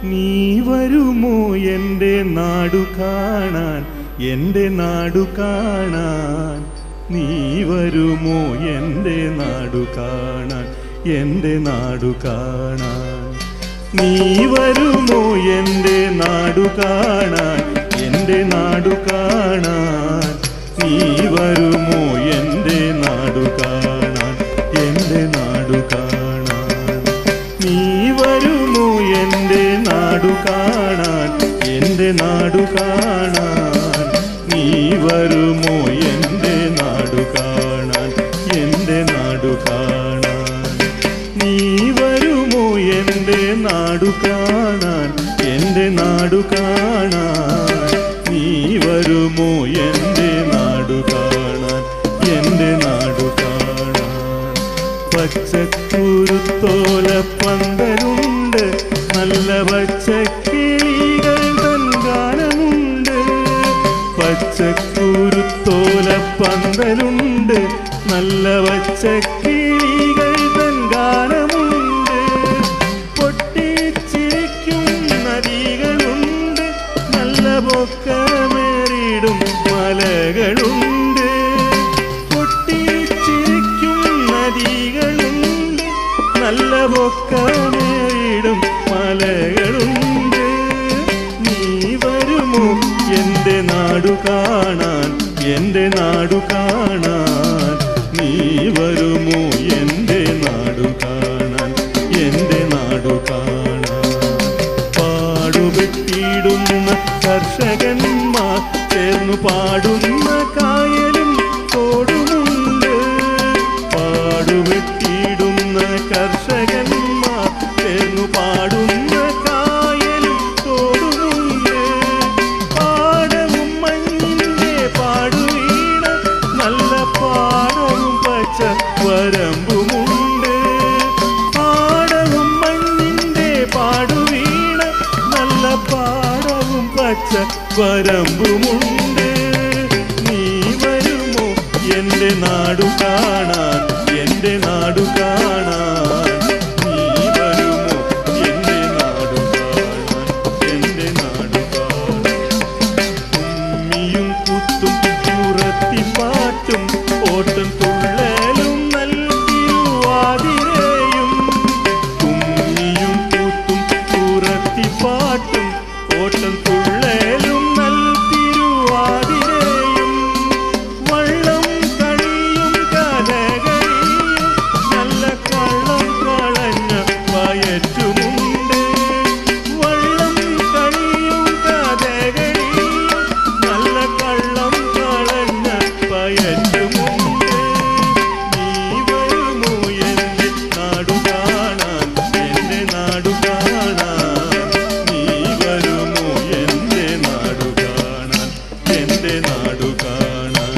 നീ വരുമോ എൻ്റെ നാടു കാണാൻ, എൻ്റെ നാടു കാണാൻ? നീ വരുമോ എൻ്റെ നാടു കാണാൻ, എൻ്റെ നാടു കാണാൻ? നീ വരുമോ എൻ്റെ നാടു കാണാൻ, എൻ്റെ നാടു കാണാൻ? നീ വരുമോ എൻ്റെ നാടു കാണാൻ, എൻ്റെ നാടു കാണാൻ? നീ വരുമോ എൻ്റെ നാടു കാണാൻ, എൻ്റെ നാടു കാണാൻ? നീ വരുമോ എൻ്റെ നാടു കാണാൻ, എൻ്റെ നാടു കാണാൻ? നീ വരുമോ എൻ്റെ നാടു കാണാൻ, എൻ്റെ നാടു കാണാൻ? നീ വരുമോ എൻ്റെ നാടു കാണാൻ, എൻ്റെ നാടു കാണാൻ? പച്ചക്കുരുത്തോല പന്തലുണ്ട്, നല്ല പച്ചക്കിളികൾ തൻ ഗാനമുണ്ട്. പച്ചക്കുരുത്തോല പന്തലുണ്ട്, നല്ല പച്ചക്കിളികൾ തൻ ഗാനമുണ്ട്. പൊട്ടിച്ചിരിക്കും നദികളുണ്ട്, നല്ല പൊക്കമേറിടും മലകളുണ്ട്. പൊട്ടിച്ചിരിക്കും നദികളുണ്ട്, നല്ല പൊക്കമേറിടും മലകളുണ്ട്. നീ വരുമോ എൻ്റെ നാടു കാണാൻ, എൻ്റെ നാടു കാണാൻ? നീ വരുമോ എൻ്റെ നാടു കാണാൻ, എൻ്റെ നാടു കാണാൻ? പാടുപെട്ടിടുന്ന കർഷകന്മാർ ചേർന്നു പാടുന്ന കായലും തോടുമുണ്ട്. പാടുപെട്ടിടുന്ന കർഷകന്മാർ ചേർന്നു പാടുന്ന കായലും തോടുമുണ്ട്. പാടവും മഞ്ഞിൻ്റെ പാടുവീണ, നല്ല പാടവും പച്ച വരമ്പുമുണ്ട്. പാടവും മഞ്ഞിൻ്റെ പാടുവീണ, നല്ല പാടവും പച്ച വരമ്പുമുണ്ട്. നീ വരുമോ എൻ്റെ നാടു കാണാൻ, എൻ്റെ നാടു കാണാൻ? നീ വരുമോ എൻ്റെ നാടു കാണാൻ, എൻ്റെ നാടു കാണാൻ? കുമ്മിയും കുത്തും ചുറത്തിപ്പാട്ടും ഓട്ടം തുള്ളലും നൽകിരുവാതിരയും. കുമ്മിയും കുത്തും ചുറത്തിപ്പാട്ടും ഓട്ടം തുള്ളലും നൽകിരുവാതിരയും. വള്ളം കളിയും കഥകളിയും നല്ല കള്ളം കളഞ്ഞ വയറ്റുമുണ്ട്. വള്ളം കളിയും കഥകളിയും നല്ല കള്ളം കളഞ്ഞ വയറ്റുമുണ്ട്. നീ വരുമോ എൻ്റെ നാടു കാണാൻ, എൻ്റെ നാടു കാണാൻ? നീ വരുമോ എൻ്റെ നാടു കാണാൻ, എൻ്റെ നാടു കാണാൻ?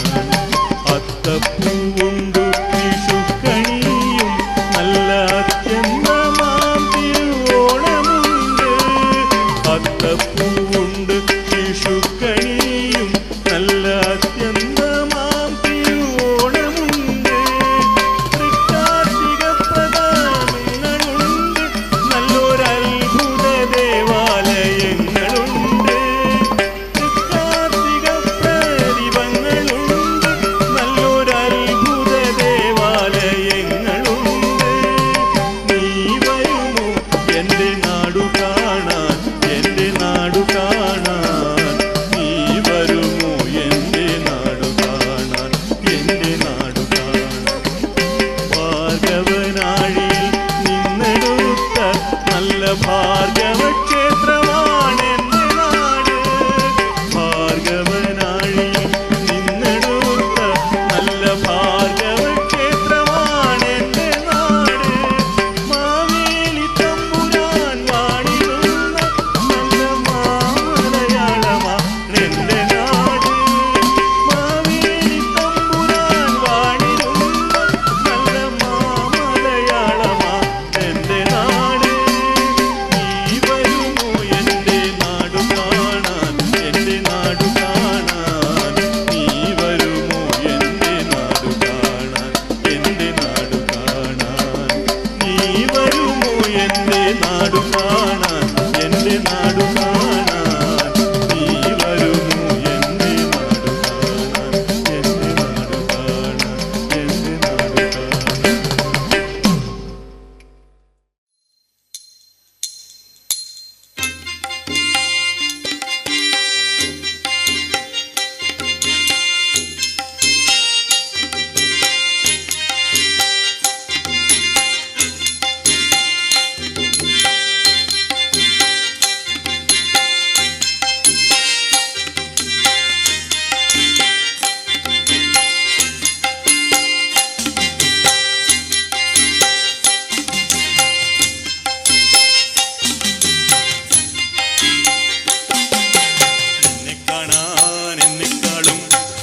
അത്തപ്പൂവുണ്ടു വിഷുക്കണിയും നല്ല അത്യന്തമാം തിരുവോണമുണ്ട്. അത്തപ്പൂവുണ്ട് വിഷുക്കണിയും നല്ല അത്യന്തമാം തിരുവോണമുണ്ട്. തൃക്കാർത്തിക പ്രധാനങ്ങളുണ്ട്, നല്ലൊരത്ഭുത ദേവാലയങ്ങളുണ്ട്. തൃക്കാർത്തിക പ്രതിഭങ്ങളുണ്ട്, നല്ലൊരത്ഭുത ദേവാലയങ്ങളുണ്ട്. നീ വരുമോ എൻ്റെ നാടു കാണാൻ, എൻ്റെ നാടു കാണാൻ? നീ വരുമോ എൻ്റെ നാടു കാണാൻ, എൻ്റെ നാടു കാണാൻ? ഭാർഗവനാഴിയിൽ നിന്നെടുത്ത നല്ല ഭാർഗവക്ഷേത്രമാണ് എൻ്റെ നാട്. ഭാർഗവനാഴിയിൽ നിന്നെടുത്ത നല്ല ഭാർഗവക്ഷേത്രമാണ് എൻ്റെ നാട്. മാവേലി തമ്പുരാൻ വാണിടുന്ന നല്ല മാമലയാളമാണ് എൻ്റെ നാട്. മാവേലി തമ്പുരാൻ വാണിടുന്ന നല്ല മാമലയാളമാണ് എൻ്റെ നാട്. നീ വരുമോ എൻ്റെ നാടു കാണാൻ, എൻ്റെ നാടു കാണാൻ? നീ വരുമോ എൻ്റെ നാടു കാണാൻ, എൻ്റെ നാടു കാണാൻ? നീ വരുമോ എൻ്റെ നാടു കാണാൻ, എൻ്റെ നാടു കാണാൻ നീ വരുമോ എൻ്റെ നാടു കാണാൻ എൻ്റെ നാടു കാണാൻ എൻ്റെ നാടു കാണാൻ.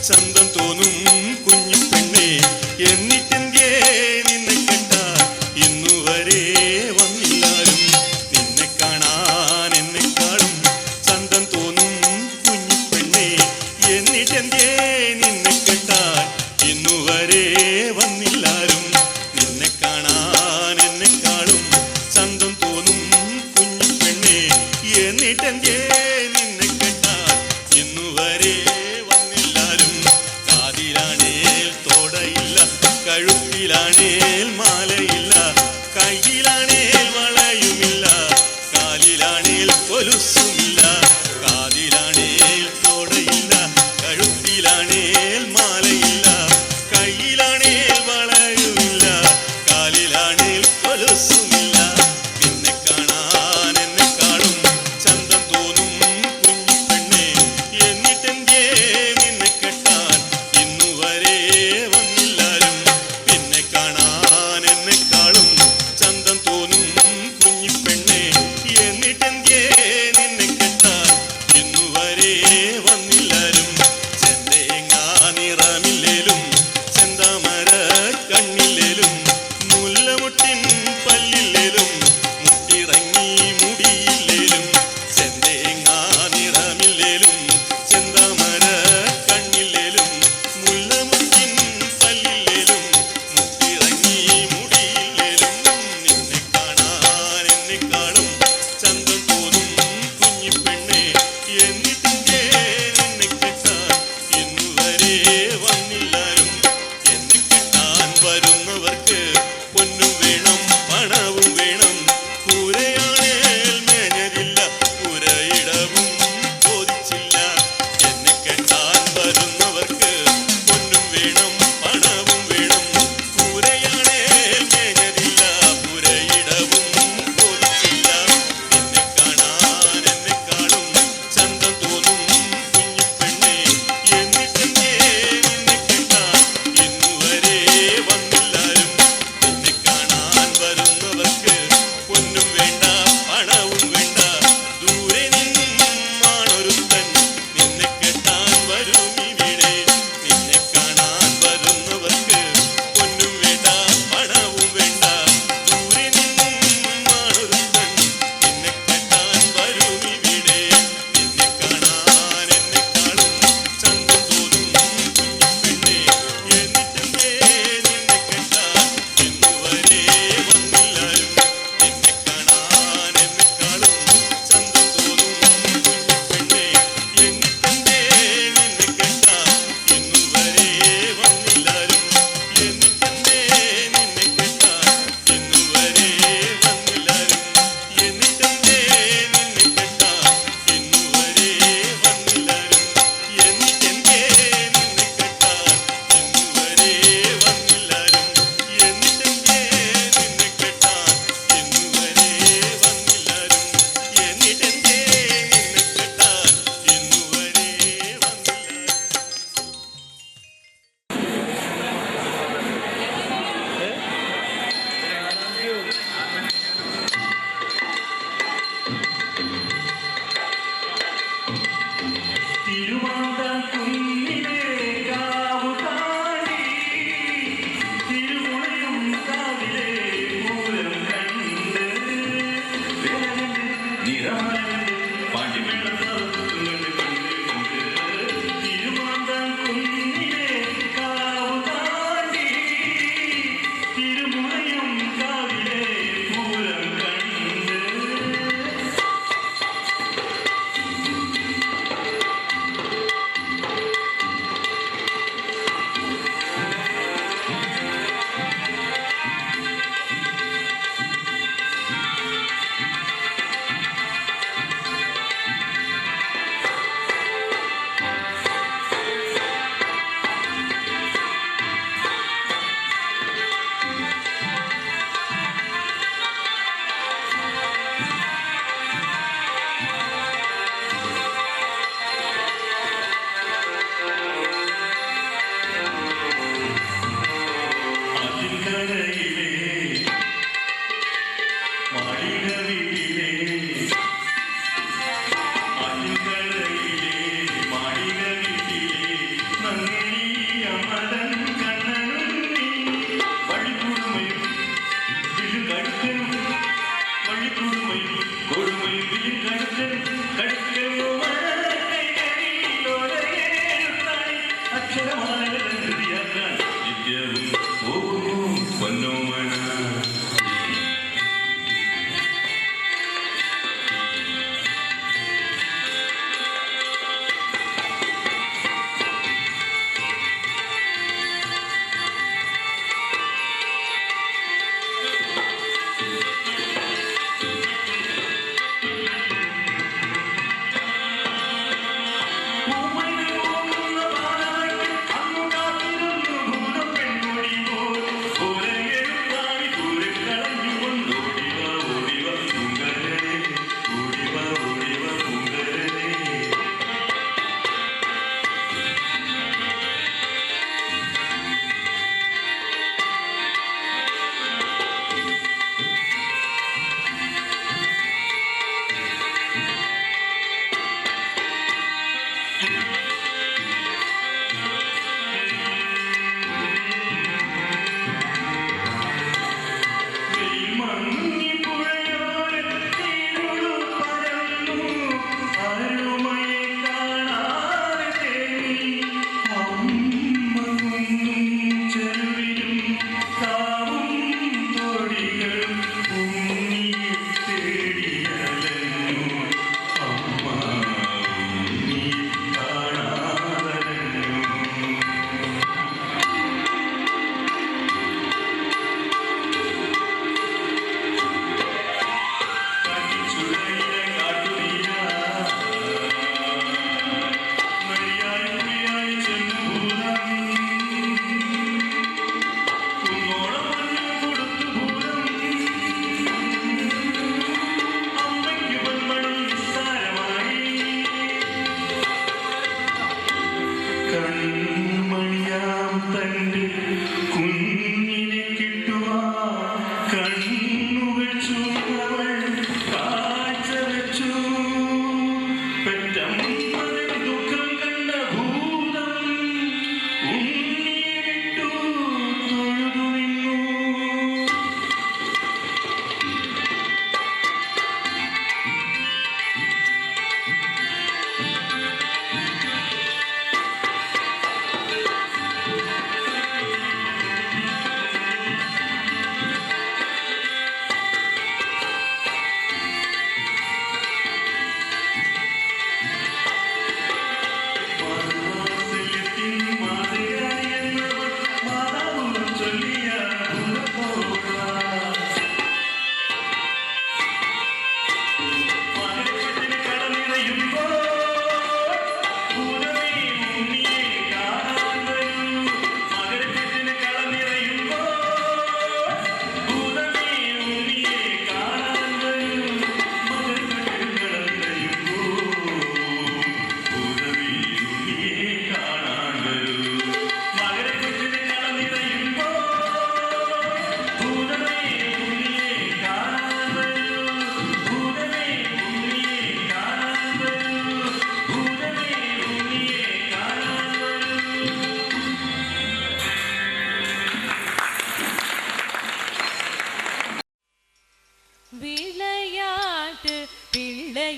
ചന്തം തോന്നും കുഞ്ഞു പെണ്ണെ എന്നിട്ടെന്തേ നിന്നെ കെട്ടാൻ ഇന്നുവരെ വന്നില്ലാരും. നിന്നെ കാണാൻ എന്നെക്കാളും ചന്തം തോന്നും കുഞ്ഞു പെണ്ണെ എന്നിട്ടെന്തേ നിന്നെ കെട്ടാൻ ഇന്നുവരെ വന്നില്ലാരും. നിന്നെ കാണാൻ എന്നെക്കാളും ചന്തം തോന്നും കുഞ്ഞു പെണ്ണെ എന്നിട്ടെന്തേ നിന്നെ കെട്ടാൻ ഇന്നുവരെ കഴുത്തിലാണേൽ മാലയില്ല, കയ്യിലാണേൽ വളയുമില്ല, കാലിലാണേൽ കൊലുസുമില്ല. കാതിലാണേൽ തോടയില്ല, കഴുത്തിലാണേൽ മാലയില്ല, കയ്യിലാണേൽ വളയുമില്ല, കാലിലാണേൽ കൊലുസുമില്ല. നിന്നെ കാണാൻ എന്നെക്കാളും ചന്തം തോന്നും കുഞ്ഞു പെണ്ണെ എന്നിട്ടെന്തേ നിന്നെ കെട്ടാൻ ഇന്നുവരെ വന്നില്ലാരും. കാണാൻ എന്നെക്കാളും ചന്തം തോന്നും കുഞ്ഞി പെണ്ണെ എന്നിട്ടെന്തേ നിന്നെ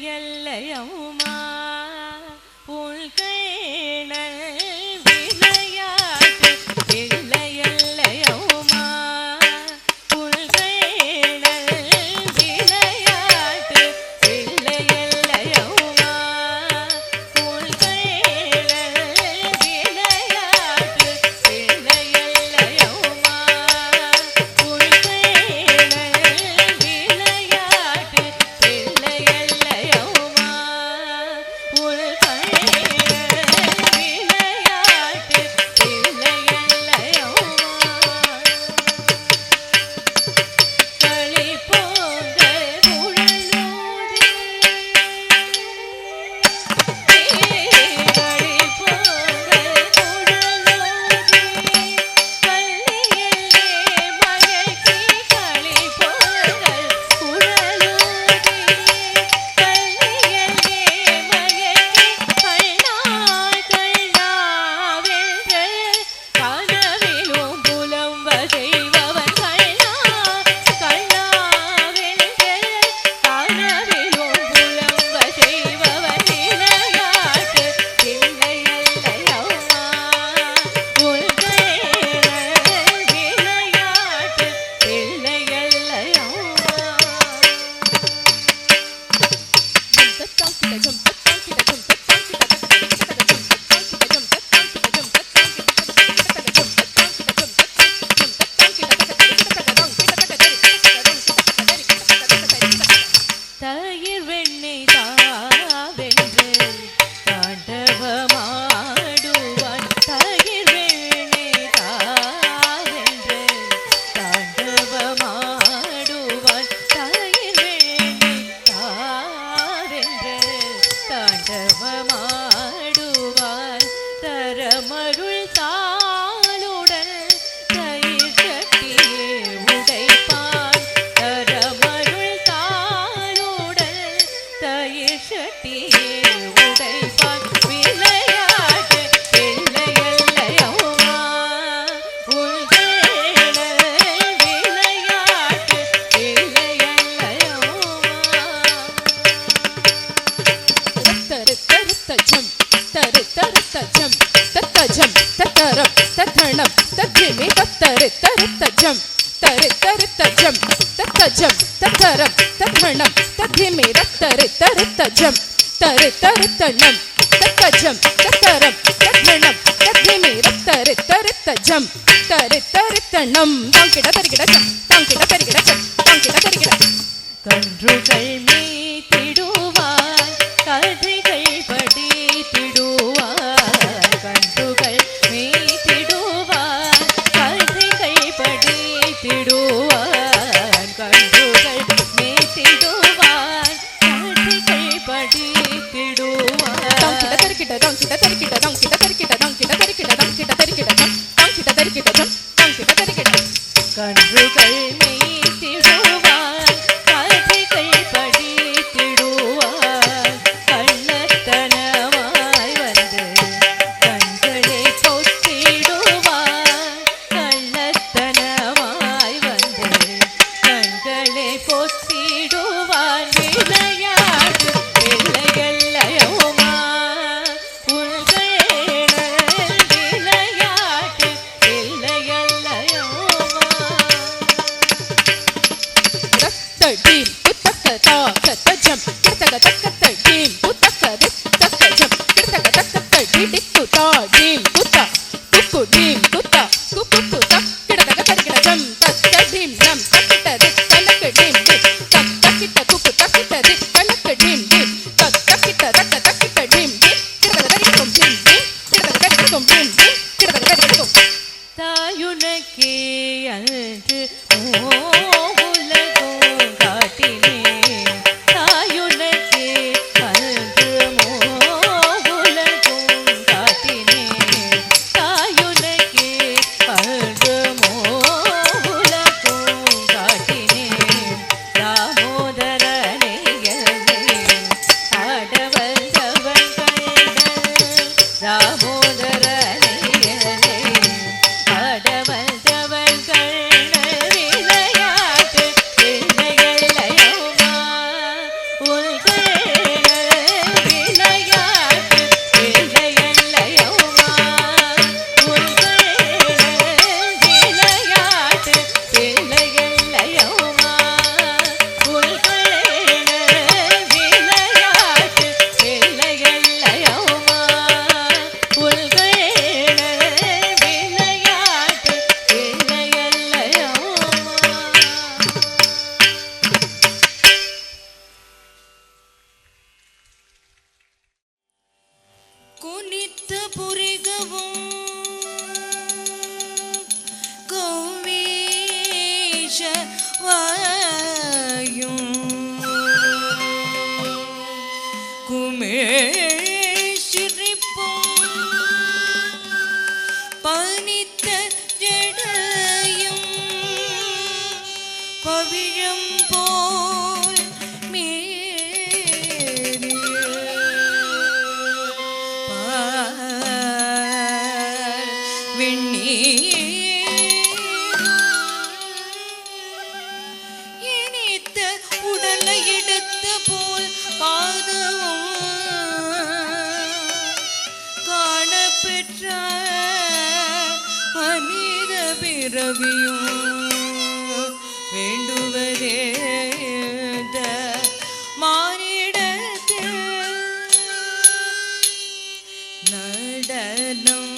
இல்லையல்லையம்மா உள்கைண விளையாட்டு இல்லையல்லையம்மா உள்கைண விளையாட்டு இல்லையல்லையம்மா உள்கைண விளையாட்டு இல்லையல்லையம்மா உள்கைண விளையாட்டு இல்லையல்லையம்மா கன்றுகள் மேய்த்திடுவார் கதைகள் படித்திடுவார் கன்றுகள் மேய்த்திடுவார் கதைகள் படித்திடுவார் கன்றுகள் மேய்த்திடுவார் கதைகள் படித்திடுவார் கன்றுகள் மேய்த்திடுவார் கதைகள் படித்திடுவார் கள்ளத்தனமாய் வந்து கண்களை பொத்திடுவார் கள்ளத்தனமாய் வந்து கண்களை பொத்திடுவார் விளையாட்டு இல்லையல்லையம்மா உள்கை புரிகவும் கௌவேஷ வாயும் குமேஷிரிப்பும் பனித்த ஜடையும் பவிழம் போல் மேறிய இனித்த உடலை எடுத்த போல் பாதமும் காணப்பெற்ற மனித பிறவியும் வேண்டுவதே மானிடத்தில் நடனம்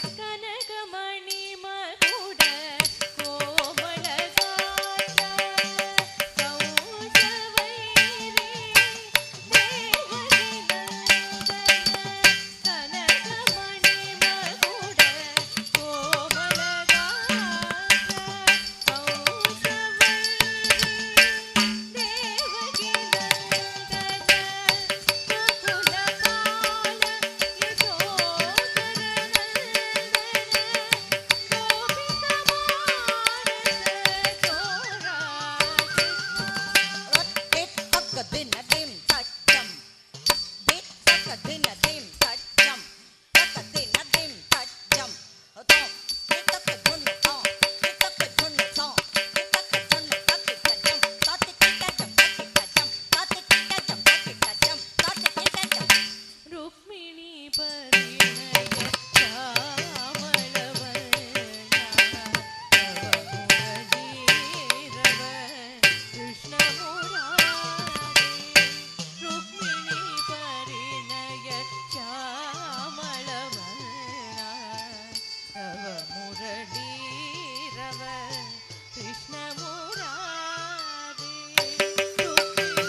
கனகமணி மகுட கோமளகாற்ற கௌசவைரே தேவகி நந்தன கனகமணி மகுட கோமளகாற்ற கௌசவைரே தேவகி ருக்மிணி பரிணய சாமளவனாரவ கிருஷ்ணமுராரே ருக்மிணி பரிணய சாமளவனாரவ முரளீரவ கிருஷ்ணமுராரே ருக்மிணி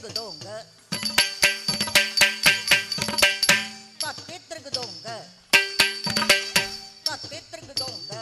திருகுதோங்க தத்தி திருகுதோங்க தத்தி திருகுதோங்க